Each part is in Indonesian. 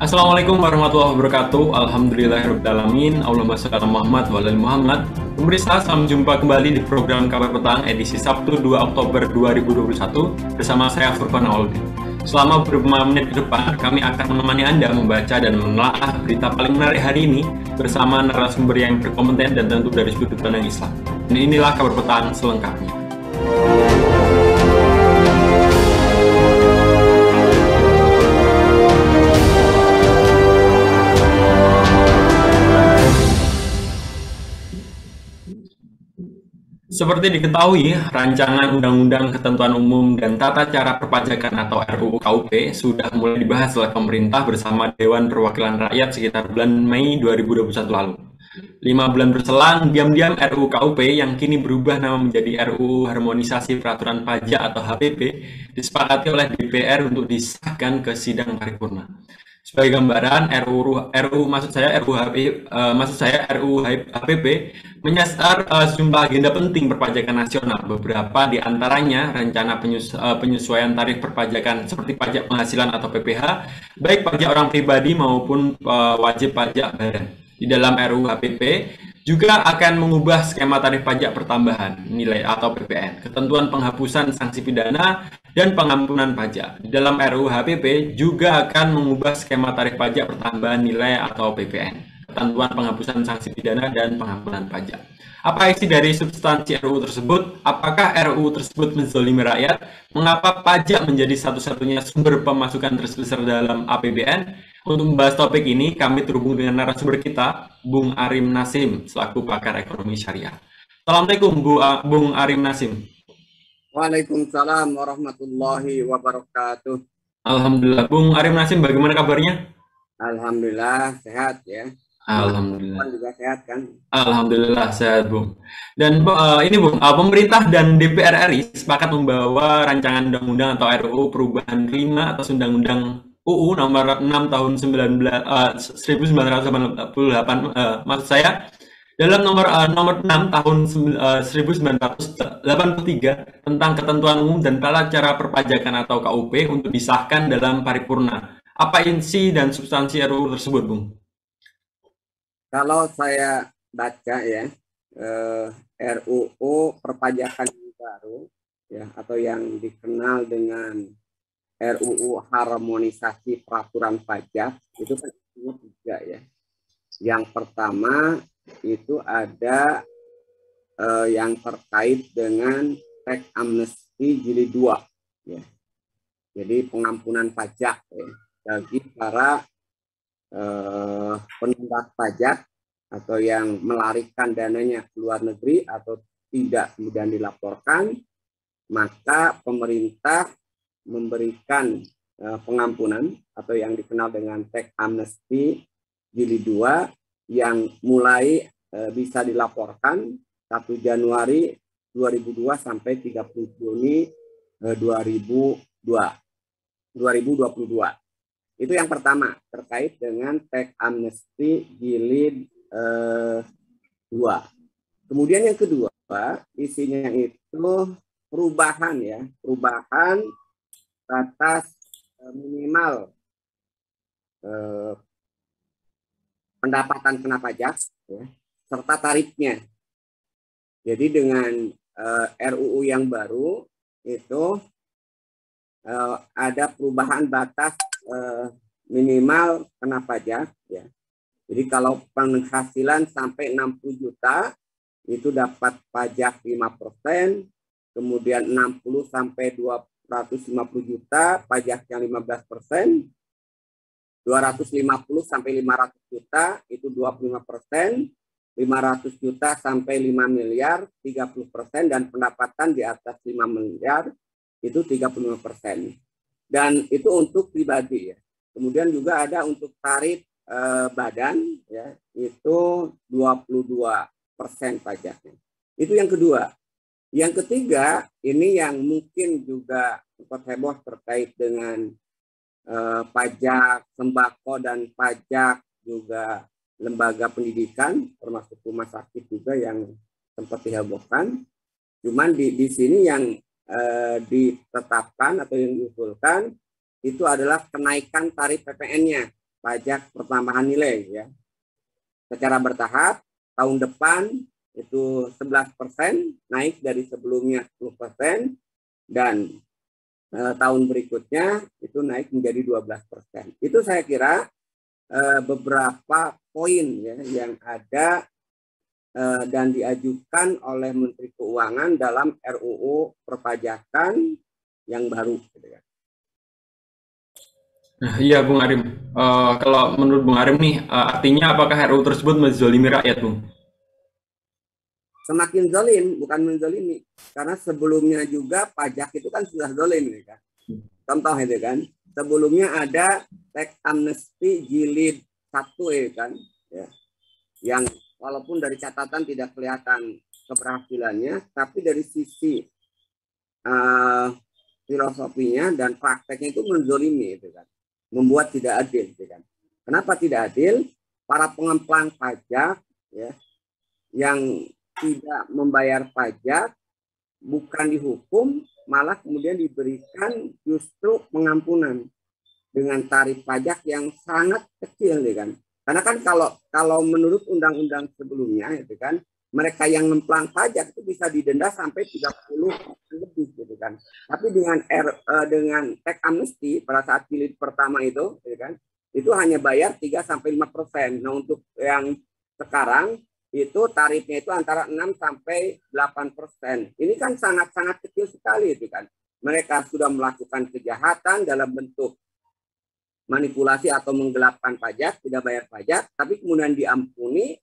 Assalamualaikum warahmatullahi wabarakatuh. Alhamdulillahirrahmanirrahim. Allahumma sholli ala Muhammad wa ala ali Muhammad. Pemirsa, selamat jumpa kembali di program Kabar Petang edisi Sabtu 2 Oktober 2021 bersama saya Furqan Auldi. Selama beberapa menit ke depan, kami akan menemani Anda membaca dan menelaah berita paling menarik hari ini bersama narasumber yang berkompeten dan tentu dari sudut pandang Islam. Dan inilah Kabar Petang selengkapnya. Seperti diketahui, Rancangan Undang-Undang Ketentuan Umum dan Tata Cara Perpajakan atau RUU KUP sudah mulai dibahas oleh pemerintah bersama Dewan Perwakilan Rakyat sekitar bulan Mei 2021 lalu. 5 bulan berselang, diam-diam RUU KUP yang kini berubah nama menjadi RUU Harmonisasi Peraturan Pajak atau HPP disepakati oleh DPR untuk disahkan ke sidang paripurna. Sebagai gambaran, RUU HPP menyasar sejumlah agenda penting perpajakan nasional. Beberapa di antaranya rencana penyesuaian tarif perpajakan seperti pajak penghasilan atau PPh, baik pajak orang pribadi maupun wajib pajak badan. Di dalam RUU HPP juga akan mengubah skema tarif pajak pertambahan nilai atau PPN, ketentuan penghapusan sanksi pidana, dan pengampunan pajak. Di dalam RUU HPP juga akan mengubah skema tarif pajak pertambahan nilai atau PPN, ketentuan penghapusan sanksi pidana, dan pengampunan pajak. Apa isi dari substansi RUU tersebut? Apakah RUU tersebut menzalimi rakyat? Mengapa pajak menjadi satu-satunya sumber pemasukan terbesar dalam APBN? Untuk membahas topik ini, kami terhubung dengan narasumber kita, Bung Arim Nasim, selaku pakar ekonomi syariah. Assalamualaikum, Bung Arim Nasim. Waalaikumsalam warahmatullahi wabarakatuh. Alhamdulillah. Bung Arim Nasim, bagaimana kabarnya? Alhamdulillah sehat ya. Alhamdulillah. Juga sehat kan? Alhamdulillah sehat, Bung. Dan ini Bung, pemerintah dan DPR RI sepakat membawa rancangan undang-undang atau RUU perubahan kelima atas undang-undang UU nomor 6 tahun 1988, maksud saya dalam nomor 6 tahun 1983 tentang ketentuan umum dan tata cara perpajakan atau KUP untuk disahkan dalam paripurna. Apa isi dan substansi RUU tersebut, Bung? Kalau saya baca ya, RUU perpajakan yang baru ya, atau yang dikenal dengan RUU harmonisasi peraturan pajak itu kan tiga ya. Yang pertama itu ada yang terkait dengan tax amnesty jilid 2 ya. Jadi pengampunan pajak ya, bagi para penunggak pajak atau yang melarikan dananya ke luar negeri atau tidak kemudian dilaporkan, maka pemerintah memberikan pengampunan atau yang dikenal dengan tax amnesty jilid 2 yang mulai bisa dilaporkan 1 Januari 2002 sampai 30 Juni 2022. Itu yang pertama terkait dengan tax amnesty jilid 2. Kemudian yang kedua, isinya itu perubahan ya, perubahan batas minimal pendapatan kena pajak ya, serta tarifnya. Jadi dengan RUU yang baru itu ada perubahan batas minimal kena pajak ya. Jadi kalau penghasilan sampai 60 juta itu dapat pajak 5%, kemudian 60 sampai 250 juta pajaknya 15%, 250 sampai 500 juta itu 25%, 500 juta sampai 5 miliar 30%, dan pendapatan di atas 5 miliar itu 35%. Dan itu untuk pribadi ya. Kemudian juga ada untuk tarif badan ya, itu 22% pajaknya. Itu yang kedua. Yang ketiga, ini yang mungkin juga sempat heboh terkait dengan pajak sembako dan pajak juga lembaga pendidikan, termasuk rumah sakit juga yang sempat dihebohkan. Cuman di sini yang ditetapkan atau yang diusulkan itu adalah kenaikan tarif PPN-nya pajak pertambahan nilai ya. Secara bertahap tahun depan itu 11% naik dari sebelumnya 10% dan tahun berikutnya itu naik menjadi 12%. Itu saya kira beberapa poin ya yang ada dan diajukan oleh Menteri Keuangan dalam RUU perpajakan yang baru. Nah, iya Bung Arim. Kalau menurut Bung Arim nih, artinya apakah RUU tersebut menzolimi rakyat, Bung? Semakin zolim, bukan menzolimi. Karena sebelumnya juga pajak itu kan sudah zolim. Ya kan? Contoh itu kan, sebelumnya ada tax amnesty jilid 1 ya kan, ya, yang walaupun dari catatan tidak kelihatan keberhasilannya, tapi dari sisi filosofinya dan prakteknya itu menzolimi itu kan, membuat tidak adil gitu kan. Kenapa tidak adil? Para pengemplang pajak ya yang tidak membayar pajak bukan dihukum, malah kemudian diberikan justru pengampunan dengan tarif pajak yang sangat kecil gitu kan. Karena kan kalau menurut undang-undang sebelumnya itu kan mereka yang ngemplang pajak itu bisa didenda sampai 30 lebih gitu kan. Tapi dengan tax amnesty pada saat jilid pertama itu gitu kan, itu hanya bayar 3-5%. Nah, untuk yang sekarang itu tarifnya itu antara 6-8%. Ini kan sangat-sangat kecil sekali itu kan. Mereka sudah melakukan kejahatan dalam bentuk manipulasi atau menggelapkan pajak, tidak bayar pajak, tapi kemudian diampuni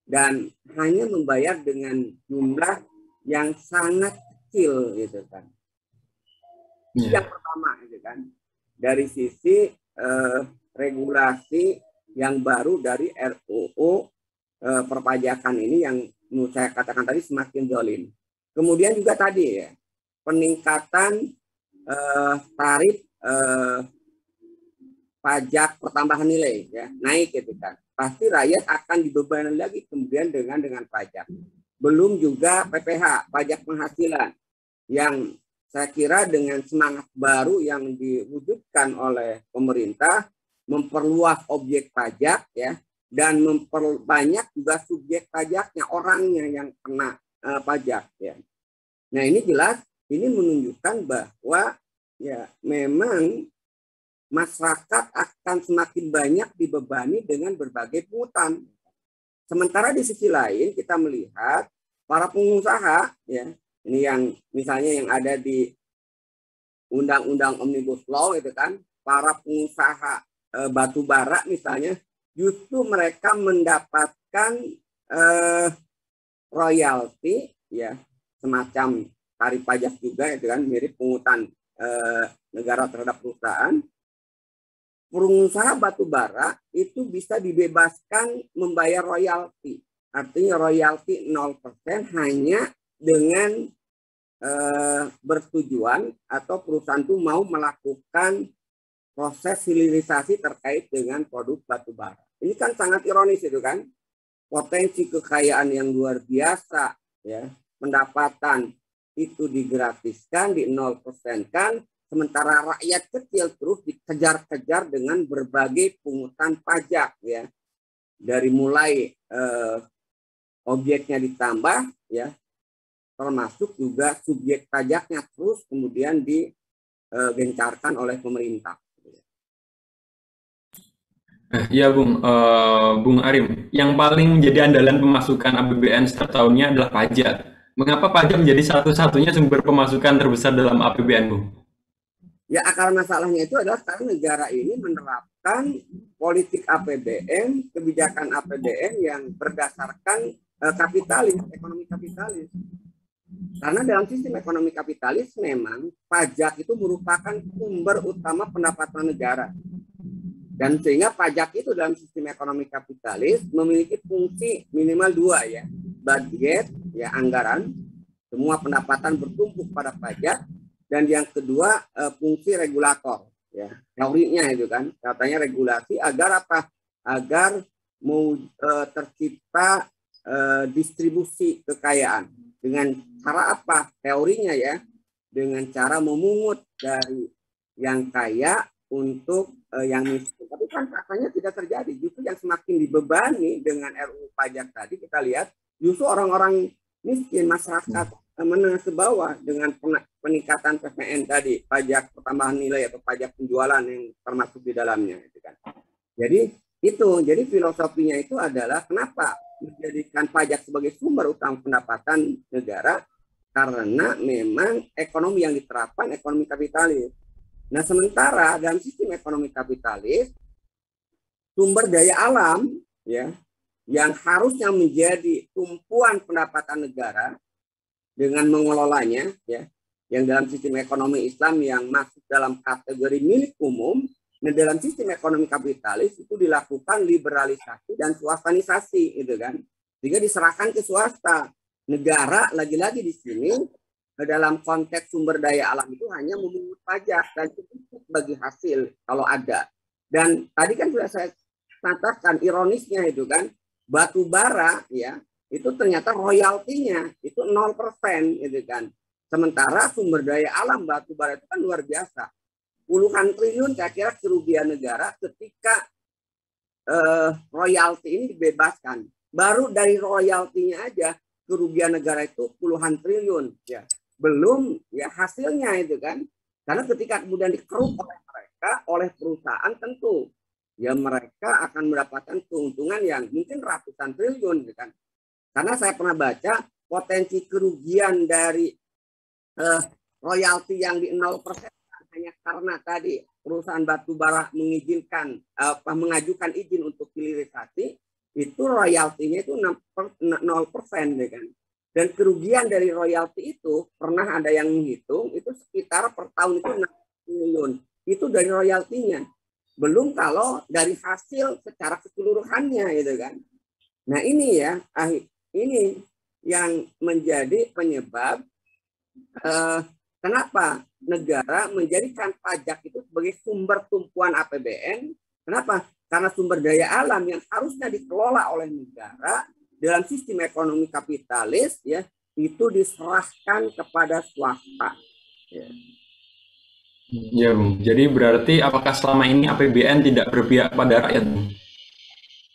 dan hanya membayar dengan jumlah yang sangat kecil gitu kan. Yang pertama itu kan dari sisi regulasi yang baru dari RUU perpajakan ini yang saya katakan tadi semakin zalim. Kemudian juga tadi ya peningkatan tarif pajak pertambahan nilai ya naik gitu kan. Pasti rakyat akan dibebani lagi kemudian dengan pajak. Belum juga PPH, pajak penghasilan yang saya kira dengan semangat baru yang diwujudkan oleh pemerintah memperluas objek pajak ya dan memperbanyak juga subjek pajaknya, orangnya yang kena pajak ya. Nah, ini jelas ini menunjukkan bahwa ya memang masyarakat akan semakin banyak dibebani dengan berbagai pungutan. Sementara di sisi lain kita melihat para pengusaha ya, ini yang misalnya yang ada di Undang-Undang Omnibus Law itu kan, para pengusaha batu bara misalnya justru mereka mendapatkan royalti ya semacam tarif pajak juga itu kan, mirip pungutan negara terhadap perusahaan. Pengusaha batu bara itu bisa dibebaskan membayar royalti, artinya royalti 0% hanya dengan bertujuan atau perusahaan itu mau melakukan proses hilirisasi terkait dengan produk batu bara. Ini kan sangat ironis itu kan, potensi kekayaan yang luar biasa ya, pendapatan itu digratiskan, di 0% kan, sementara rakyat kecil terus dikejar-kejar dengan berbagai pungutan pajak ya, dari mulai objeknya ditambah ya, termasuk juga subjek pajaknya terus kemudian digencarkan oleh pemerintah. Ya Bung, Bung Arim, yang paling menjadi andalan pemasukan APBN setiap tahunnya adalah pajak. Mengapa pajak menjadi satu-satunya sumber pemasukan terbesar dalam APBN, Bung? Ya, akar masalahnya itu adalah karena negara ini menerapkan politik APBN, kebijakan APBN yang berdasarkan kapitalis, ekonomi kapitalis. Karena dalam sistem ekonomi kapitalis memang pajak itu merupakan sumber utama pendapatan negara. Dan sehingga pajak itu dalam sistem ekonomi kapitalis memiliki fungsi minimal 2 ya. Budget, ya anggaran, semua pendapatan bertumpuk pada pajak. Dan yang kedua fungsi regulator ya, teorinya itu kan katanya regulasi agar apa, agar mau tercipta distribusi kekayaan dengan cara apa teorinya ya, dengan cara memungut dari yang kaya untuk yang miskin. Tapi kan faktanya tidak terjadi. Justru yang semakin dibebani dengan RUU pajak tadi kita lihat justru orang-orang miskin, masyarakat menengah ke bawah dengan peningkatan PPN tadi, pajak pertambahan nilai atau pajak penjualan yang termasuk di dalamnya, gitu kan. Jadi filosofinya itu adalah kenapa menjadikan pajak sebagai sumber utama pendapatan negara, karena memang ekonomi yang diterapkan ekonomi kapitalis. Nah, sementara dalam sistem ekonomi kapitalis, sumber daya alam ya yang harusnya menjadi tumpuan pendapatan negara dengan mengelolanya, ya, yang dalam sistem ekonomi Islam yang masuk dalam kategori milik umum, nah dalam sistem ekonomi kapitalis itu dilakukan liberalisasi dan swastanisasi, gitu kan, sehingga diserahkan ke swasta. Negara lagi-lagi di sini dalam konteks sumber daya alam itu hanya memungut pajak dan cukup bagi hasil kalau ada. Dan tadi kan sudah saya katakan ironisnya itu kan, batu bara ya itu ternyata royaltinya itu 0% gitu kan. Sementara sumber daya alam batu bara itu kan luar biasa. Puluhan triliun saya kira kerugian negara ketika royalti ini dibebaskan. Baru dari royaltinya aja kerugian negara itu puluhan triliun ya. Belum ya hasilnya itu kan. Karena ketika kemudian dikeruk oleh mereka, oleh perusahaan tentu ya mereka akan mendapatkan keuntungan yang mungkin ratusan triliun gitu kan. Karena saya pernah baca potensi kerugian dari royalti yang di 0% hanya karena tadi perusahaan batubara mengajukan izin untuk hilirisasi, itu royaltinya itu 0% ya kan. Dan kerugian dari royalti itu pernah ada yang menghitung itu sekitar per tahun itu 6 triliun. Itu dari royaltinya. Belum kalau dari hasil secara keseluruhannya gitu kan. Nah ini ya, ini yang menjadi penyebab kenapa negara menjadikan pajak itu sebagai sumber tumpuan APBN. Kenapa? Karena sumber daya alam yang harusnya dikelola oleh negara dalam sistem ekonomi kapitalis ya itu diserahkan kepada swasta. Ya. Ya, Bung. Jadi berarti apakah selama ini APBN tidak berpihak pada rakyat, Bung?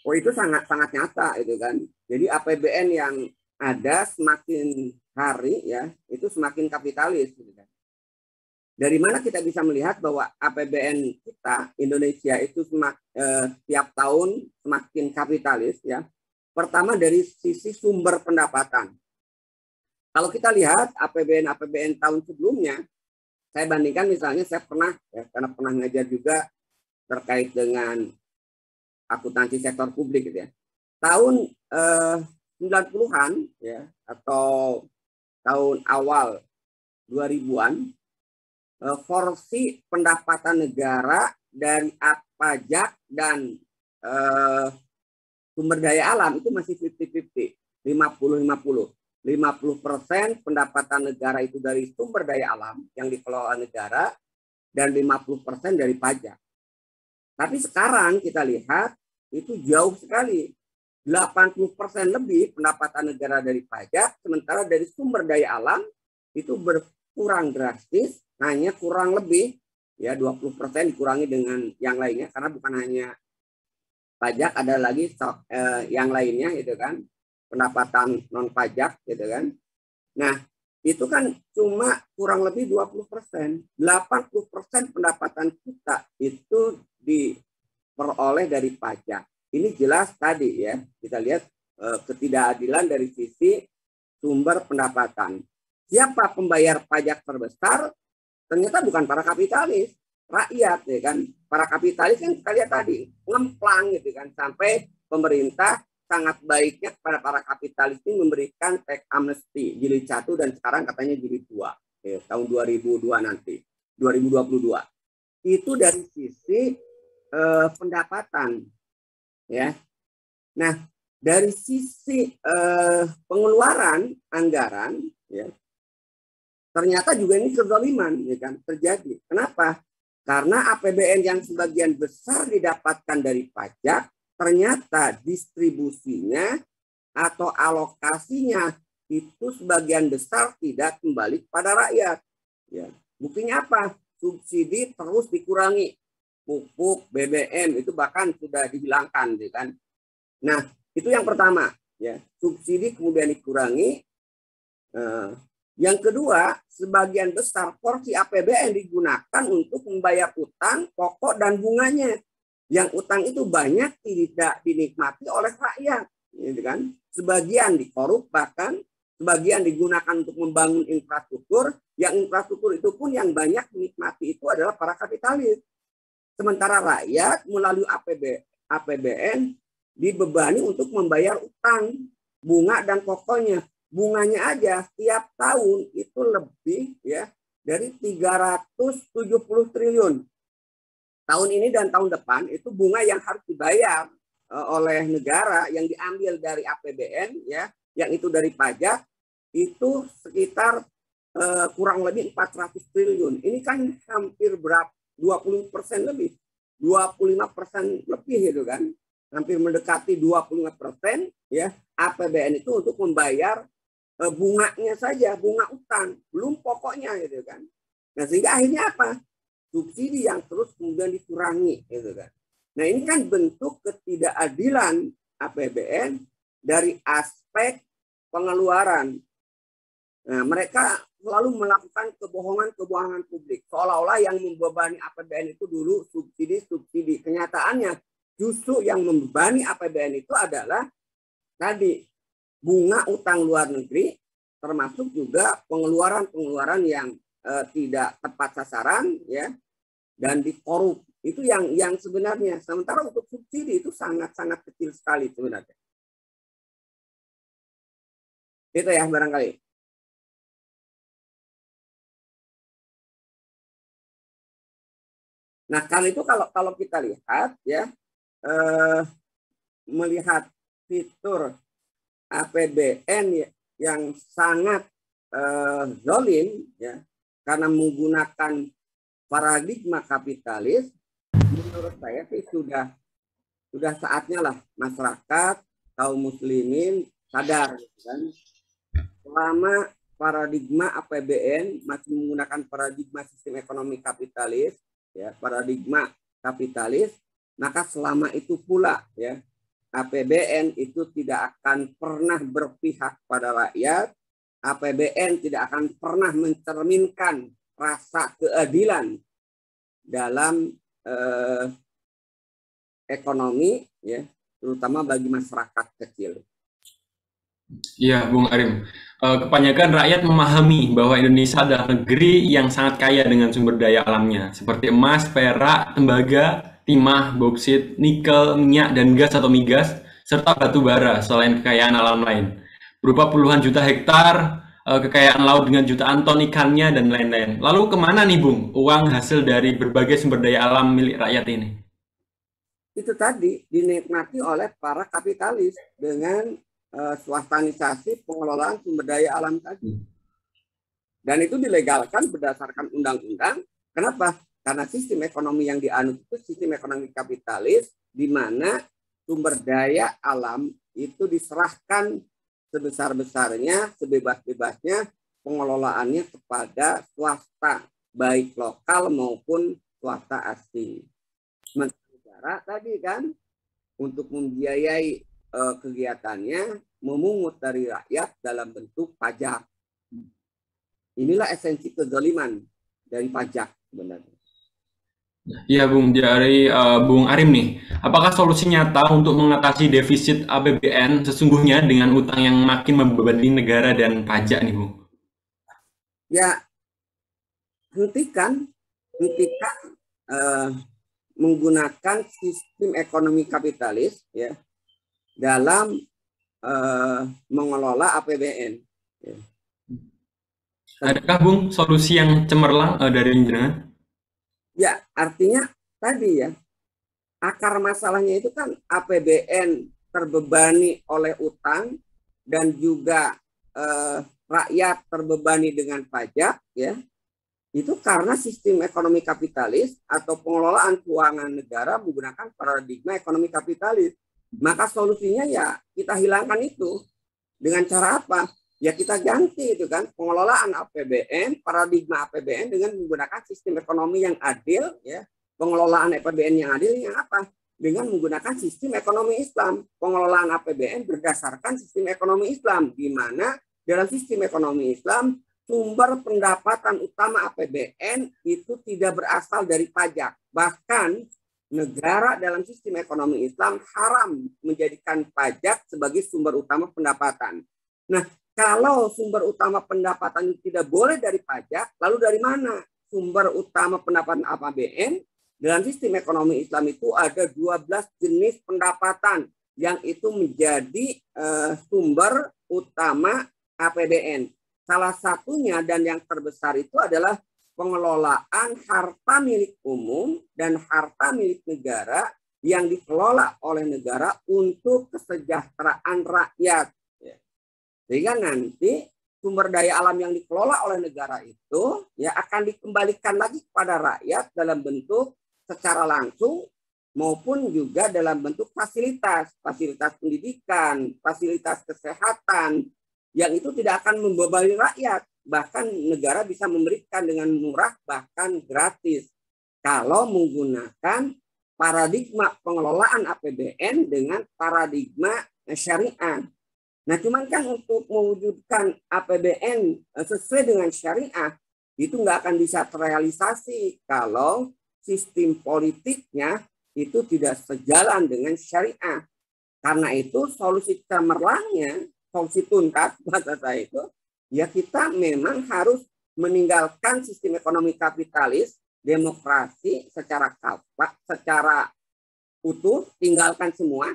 Oh itu sangat nyata itu kan. Jadi APBN yang ada semakin hari ya itu semakin kapitalis gitu kan. Dari mana kita bisa melihat bahwa APBN kita Indonesia itu tiap tahun semakin kapitalis ya. Pertama dari sisi sumber pendapatan. Kalau kita lihat APBN tahun sebelumnya, saya bandingkan misalnya saya pernah ya, karena pernah ngajar juga terkait dengan akuntansi sektor publik gitu ya. Tahun 90-an ya atau tahun awal 2000-an porsi pendapatan negara dari pajak dan sumber daya alam itu masih 50-50, 50-50. 50% pendapatan negara itu dari sumber daya alam yang dikelola negara dan 50% dari pajak. Tapi sekarang kita lihat itu jauh sekali. 80% lebih pendapatan negara dari pajak, sementara dari sumber daya alam itu berkurang drastis, hanya kurang lebih ya 20% dikurangi dengan yang lainnya karena bukan hanya pajak, ada lagi yang lainnya gitu kan, pendapatan non pajak gitu kan. Nah, itu kan cuma kurang lebih 20%. 80% pendapatan kita itu diperoleh dari pajak. Ini jelas tadi ya, kita lihat ketidakadilan dari sisi sumber pendapatan. Siapa pembayar pajak terbesar? Ternyata bukan para kapitalis, rakyat ya kan. Para kapitalis yang kita lihat tadi ngemplang gitu kan, sampai pemerintah sangat baiknya kepada para kapitalis ini memberikan tax amnesty jilid 1 dan sekarang katanya jilid 2 ya, tahun 2022 nanti 2022. Itu dari sisi pendapatan ya. Nah, dari sisi pengeluaran anggaran ya, ternyata juga ini kezaliman ya kan terjadi. Kenapa? Karena APBN yang sebagian besar didapatkan dari pajak, ternyata distribusinya atau alokasinya itu sebagian besar tidak kembali kepada rakyat. Ya. Buktinya apa? Subsidi terus dikurangi. pupuk, BBM itu bahkan sudah dihilangkan, gitu kan. Nah, itu yang pertama, ya, subsidi kemudian dikurangi. Yang kedua, sebagian besar porsi APBN digunakan untuk membayar utang, pokok dan bunganya. Yang utang itu banyak tidak dinikmati oleh rakyat, gitu kan. Sebagian dikorup, bahkan sebagian digunakan untuk membangun infrastruktur. Yang infrastruktur itu pun yang banyak dinikmati itu adalah para kapitalis. Sementara rakyat melalui APBN dibebani untuk membayar utang, bunga dan pokoknya. Bunganya aja setiap tahun itu lebih ya dari 370 triliun. Tahun ini dan tahun depan itu bunga yang harus dibayar oleh negara yang diambil dari APBN ya, yang itu dari pajak itu sekitar kurang lebih 400 triliun. Ini kan hampir berapa? 20% lebih, 25% lebih itu kan, hampir mendekati 25% ya APBN itu untuk membayar bunganya saja, bunga utang, belum pokoknya gitu kan. Nah sehingga akhirnya apa? Subsidi yang terus kemudian dikurangi gitu kan. Nah ini kan bentuk ketidakadilan APBN dari aspek pengeluaran. Nah, mereka selalu melakukan kebohongan publik. Seolah-olah yang membebani APBN itu dulu subsidi. Kenyataannya justru yang membebani APBN itu adalah tadi bunga utang luar negeri, termasuk juga pengeluaran yang tidak tepat sasaran ya, dan dikorup. Itu yang sebenarnya. Sementara untuk subsidi itu sangat-sangat kecil sekali sebenarnya. Itu ya barangkali. Nah, karena itu kalau kita lihat ya, melihat fitur APBN yang sangat zalim ya, karena menggunakan paradigma kapitalis, menurut saya sih sudah saatnya lah masyarakat kaum muslimin sadar kan, selama paradigma APBN masih menggunakan paradigma sistem ekonomi kapitalis ya, paradigma kapitalis, maka selama itu pula ya APBN itu tidak akan pernah berpihak pada rakyat, APBN tidak akan pernah mencerminkan rasa keadilan dalam ekonomi ya, terutama bagi masyarakat kecil. Iya, Bung Arim. Kebanyakan rakyat memahami bahwa Indonesia adalah negeri yang sangat kaya dengan sumber daya alamnya, seperti emas, perak, tembaga, timah, bauksit, nikel, minyak, dan gas atau migas, serta batu bara, selain kekayaan alam lain. Berupa puluhan juta hektar, kekayaan laut dengan jutaan ton ikannya, dan lain-lain. Lalu kemana nih, Bung, uang hasil dari berbagai sumber daya alam milik rakyat ini? Itu tadi dinikmati oleh para kapitalis dengan swastanisasi pengelolaan sumber daya alam tadi. Dan itu dilegalkan berdasarkan undang-undang. Kenapa? Karena sistem ekonomi yang dianut itu sistem ekonomi kapitalis, di mana sumber daya alam itu diserahkan sebesar-besarnya, sebebas-bebasnya, pengelolaannya kepada swasta, baik lokal maupun swasta asing. Sementara tadi kan, untuk membiayai kegiatannya memungut dari rakyat dalam bentuk pajak. Inilah esensi kezaliman dari pajak sebenarnya. Ya, Bung, dari Bung Arim nih, apakah solusi nyata untuk mengatasi defisit APBN sesungguhnya dengan utang yang makin membebani negara dan pajak nih, Bung? Ya, hentikan menggunakan sistem ekonomi kapitalis ya dalam mengelola APBN. Ya. Adakah, Bung, solusi yang cemerlang dari jenengan? Ya, artinya tadi ya, akar masalahnya itu kan APBN terbebani oleh utang dan juga rakyat terbebani dengan pajak ya. Itu karena sistem ekonomi kapitalis atau pengelolaan keuangan negara menggunakan paradigma ekonomi kapitalis. Maka solusinya ya kita hilangkan itu. Dengan cara apa? Ya kita ganti itu kan pengelolaan APBN, paradigma APBN dengan menggunakan sistem ekonomi yang adil ya, pengelolaan APBN yang adil yang apa? Dengan menggunakan sistem ekonomi Islam. Pengelolaan APBN berdasarkan sistem ekonomi Islam, di mana dalam sistem ekonomi Islam sumber pendapatan utama APBN itu tidak berasal dari pajak. Bahkan negara dalam sistem ekonomi Islam haram menjadikan pajak sebagai sumber utama pendapatan. Nah, kalau sumber utama pendapatan itu tidak boleh dari pajak, lalu dari mana sumber utama pendapatan APBN? Dalam sistem ekonomi Islam itu ada 12 jenis pendapatan yang itu menjadi sumber utama APBN. Salah satunya dan yang terbesar itu adalah pengelolaan harta milik umum dan harta milik negara yang dikelola oleh negara untuk kesejahteraan rakyat. Sehingga nanti sumber daya alam yang dikelola oleh negara itu ya akan dikembalikan lagi kepada rakyat dalam bentuk secara langsung maupun juga dalam bentuk fasilitas pendidikan, fasilitas kesehatan yang itu tidak akan membebani rakyat. Bahkan negara bisa memberikan dengan murah bahkan gratis kalau menggunakan paradigma pengelolaan APBN dengan paradigma syariah. Nah, cuman kan untuk mewujudkan APBN sesuai dengan syariah itu nggak akan bisa terrealisasi kalau sistem politiknya itu tidak sejalan dengan syariah. Karena itu solusi cemerlangnya, solusi tuntas bahasa saya itu, ya kita memang harus meninggalkan sistem ekonomi kapitalis, demokrasi secara utuh, tinggalkan semua,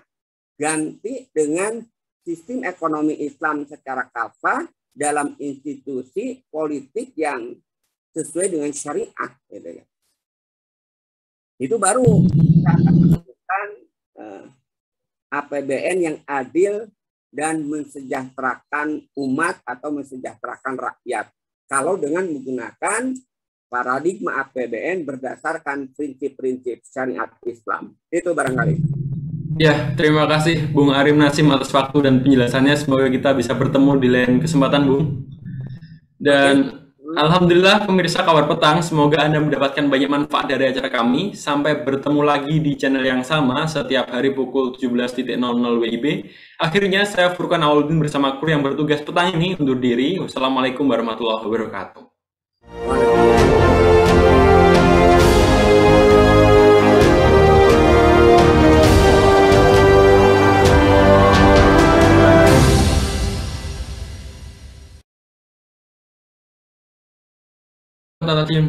ganti dengan sistem ekonomi Islam secara kafah dalam institusi politik yang sesuai dengan syariah. Gitu ya. Itu baru kita akan menemukan APBN yang adil dan mensejahterakan umat atau mensejahterakan rakyat. Kalau dengan menggunakan paradigma APBN berdasarkan prinsip-prinsip syariat Islam. Itu barangkali. Ya, terima kasih Bung Arim Nasim atas waktu dan penjelasannya. Semoga kita bisa bertemu di lain kesempatan, Bung. Dan alhamdulillah pemirsa Kabar Petang, semoga Anda mendapatkan banyak manfaat dari acara kami. Sampai bertemu lagi di channel yang sama setiap hari pukul 17.00 WIB. Akhirnya saya Furqan Awaludin bersama kru yang bertugas petang ini undur diri. Wassalamualaikum warahmatullahi wabarakatuh. Tata Tim.